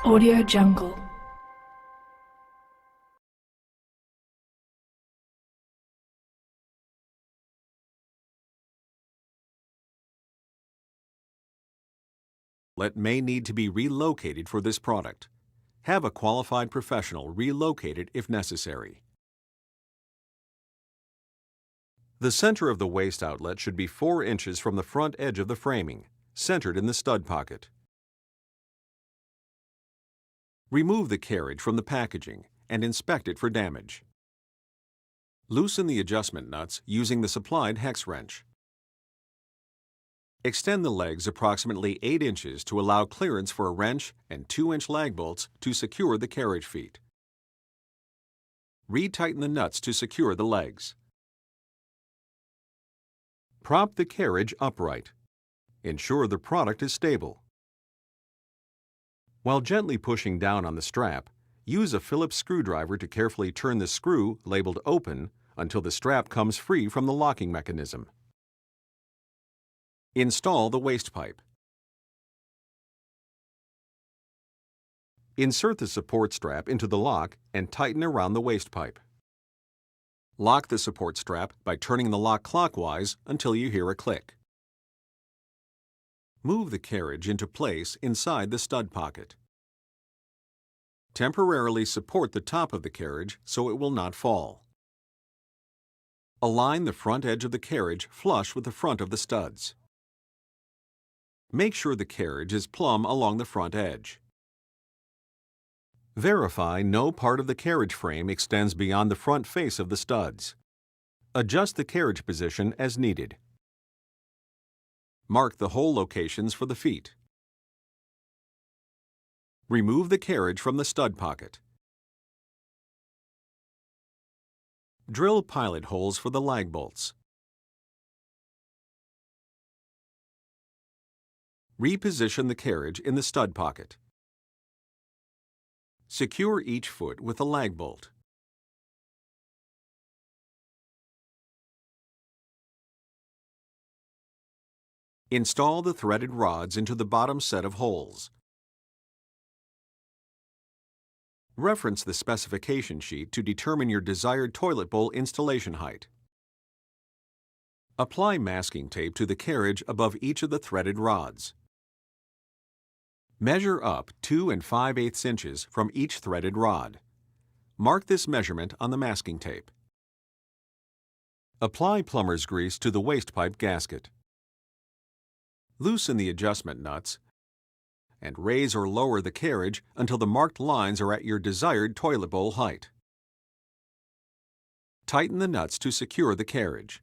Audio Jungle. May need to be relocated for this product. Have a qualified professional relocate it if necessary. The center of the waste outlet should be 4 inches from the front edge of the framing, centered in the stud pocket. Remove the carriage from the packaging and inspect it for damage. Loosen the adjustment nuts using the supplied hex wrench. Extend the legs approximately 8 inches to allow clearance for a wrench and 2-inch lag bolts to secure the carriage feet. Retighten the nuts to secure the legs. Prop the carriage upright. Ensure the product is stable. While gently pushing down on the strap, use a Phillips screwdriver to carefully turn the screw labeled open until the strap comes free from the locking mechanism. Install the waste pipe. Insert the support strap into the lock and tighten around the waste pipe. Lock the support strap by turning the lock clockwise until you hear a click. Move the carriage into place inside the stud pocket. Temporarily support the top of the carriage so it will not fall. Align the front edge of the carriage flush with the front of the studs. Make sure the carriage is plumb along the front edge. Verify no part of the carriage frame extends beyond the front face of the studs. Adjust the carriage position as needed. Mark the hole locations for the feet. Remove the carriage from the stud pocket. Drill pilot holes for the lag bolts. Reposition the carriage in the stud pocket. Secure each foot with a lag bolt. Install the threaded rods into the bottom set of holes. Reference the specification sheet to determine your desired toilet bowl installation height. Apply masking tape to the carriage above each of the threaded rods. Measure up 2 5/8 inches from each threaded rod. Mark this measurement on the masking tape. Apply plumber's grease to the waste pipe gasket. Loosen the adjustment nuts and raise or lower the carriage until the marked lines are at your desired toilet bowl height. Tighten the nuts to secure the carriage.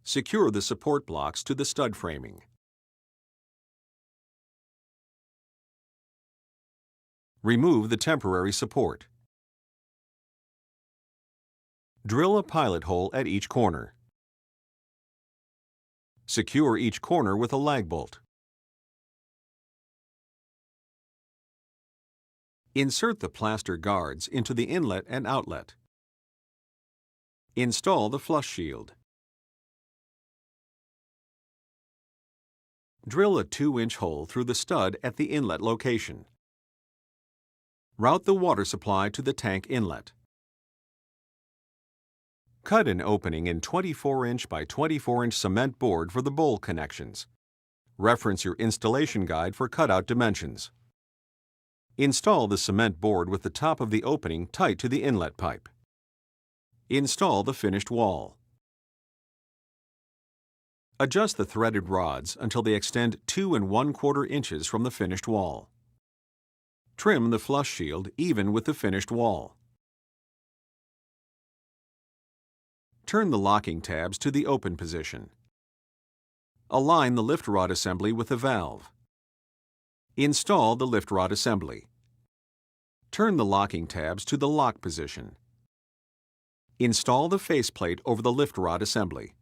Secure the support blocks to the stud framing. Remove the temporary support. Drill a pilot hole at each corner. Secure each corner with a lag bolt. Insert the plaster guards into the inlet and outlet. Install the flush shield. Drill a 2-inch hole through the stud at the inlet location. Route the water supply to the tank inlet. Cut an opening in 24-inch by 24-inch cement board for the bowl connections. Reference your installation guide for cutout dimensions. Install the cement board with the top of the opening tight to the inlet pipe. Install the finished wall. Adjust the threaded rods until they extend 2 1/4 inches from the finished wall. Trim the flush shield even with the finished wall. Turn the locking tabs to the open position. Align the lift rod assembly with the valve. Install the lift rod assembly. Turn the locking tabs to the lock position. Install the faceplate over the lift rod assembly.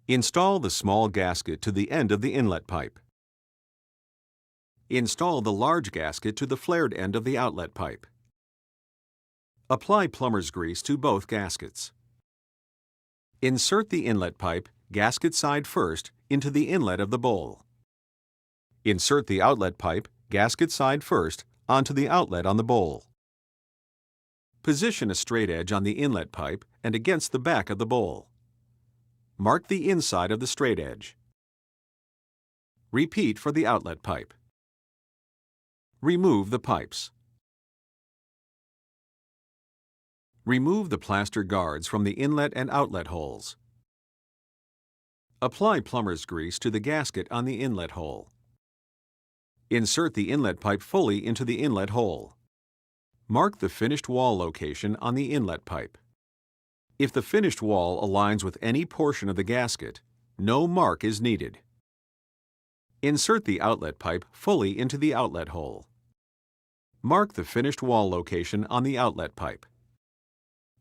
Install the small gasket to the end of the inlet pipe. Install the large gasket to the flared end of the outlet pipe. Apply plumber's grease to both gaskets. Insert the inlet pipe, gasket side first, into the inlet of the bowl. Insert the outlet pipe, gasket side first, onto the outlet on the bowl. Position a straight edge on the inlet pipe and against the back of the bowl. Mark the inside of the straight edge. Repeat for the outlet pipe. Remove the pipes. Remove the plaster guards from the inlet and outlet holes. Apply plumber's grease to the gasket on the inlet hole. Insert the inlet pipe fully into the inlet hole. Mark the finished wall location on the inlet pipe. If the finished wall aligns with any portion of the gasket, no mark is needed. Insert the outlet pipe fully into the outlet hole. Mark the finished wall location on the outlet pipe.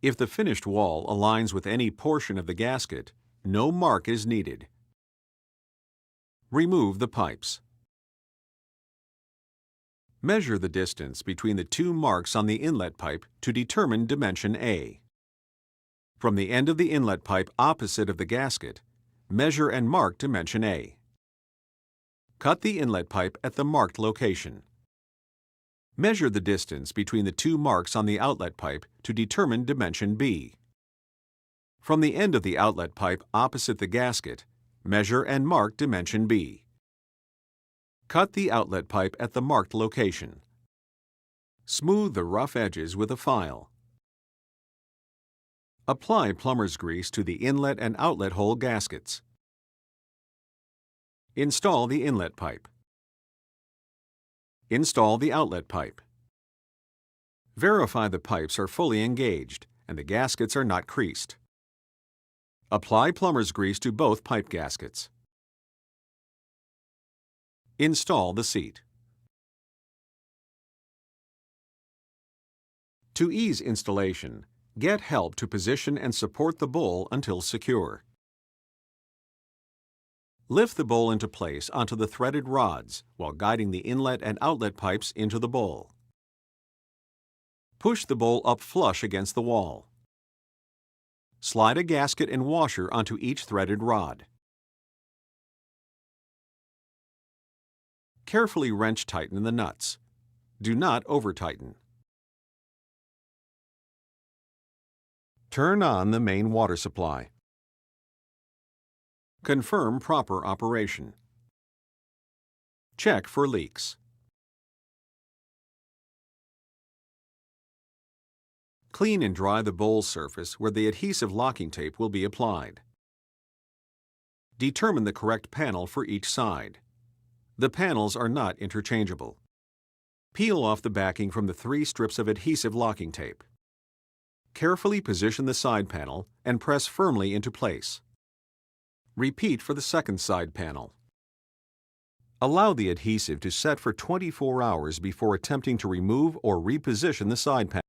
If the finished wall aligns with any portion of the gasket, no mark is needed. Remove the pipes. Measure the distance between the two marks on the inlet pipe to determine dimension A. From the end of the inlet pipe opposite of the gasket, measure and mark dimension A. Cut the inlet pipe at the marked location. Measure the distance between the two marks on the outlet pipe to determine dimension B. From the end of the outlet pipe opposite the gasket, measure and mark dimension B. Cut the outlet pipe at the marked location. Smooth the rough edges with a file. Apply plumber's grease to the inlet and outlet hole gaskets. Install the inlet pipe. Install the outlet pipe. Verify the pipes are fully engaged and the gaskets are not creased. Apply plumber's grease to both pipe gaskets. Install the seat. To ease installation, get help to position and support the bowl until secure. Lift the bowl into place onto the threaded rods while guiding the inlet and outlet pipes into the bowl. Push the bowl up flush against the wall. Slide a gasket and washer onto each threaded rod. Carefully wrench tighten the nuts. Do not over-tighten. Turn on the main water supply. Confirm proper operation. Check for leaks. Clean and dry the bowl surface where the adhesive locking tape will be applied. Determine the correct panel for each side. The panels are not interchangeable. Peel off the backing from the 3 strips of adhesive locking tape. Carefully position the side panel and press firmly into place. Repeat for the second side panel. Allow the adhesive to set for 24 hours before attempting to remove or reposition the side panel.